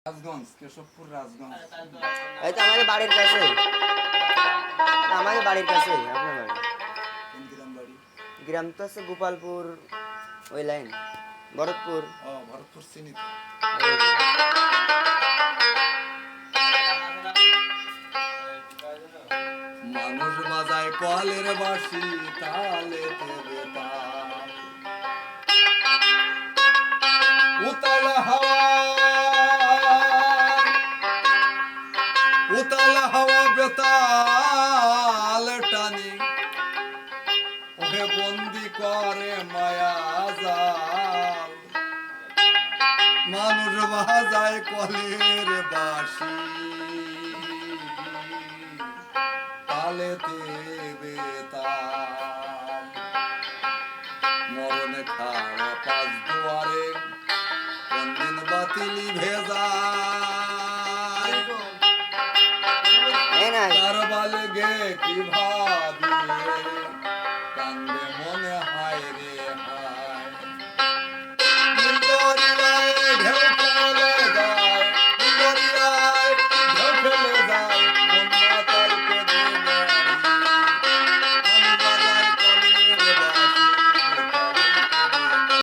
রাজগঞ্জ, কেশবপুর রাজগঞ্জ। এই তো আমাদের বাড়ির কাছে, আমাদের বাড়ির কাছে। আপনার বাড়ি কোন গ্রাম বাড়ি? গ্রাম তো আছে গোপালপুর, ওই লাইন ভরতপুর। ও ভরতপুর চিনি তো। মানুষ বাজায় কলের বাঁশি, তালে দেবে তাল। উতাল হাওয়া, উতাল হাওয়া বেতাল টানি, ওহে বন্দি করে মায়া জাল। মানুষ বাজায় কলের বাঁশি, তালেতে বেতাল। মরণে খাড়া পাঁচ দুয়ারে, কোনদিন বাতিলি ভেজা, কারবাল গে কি ভাবি, কান্দে মনে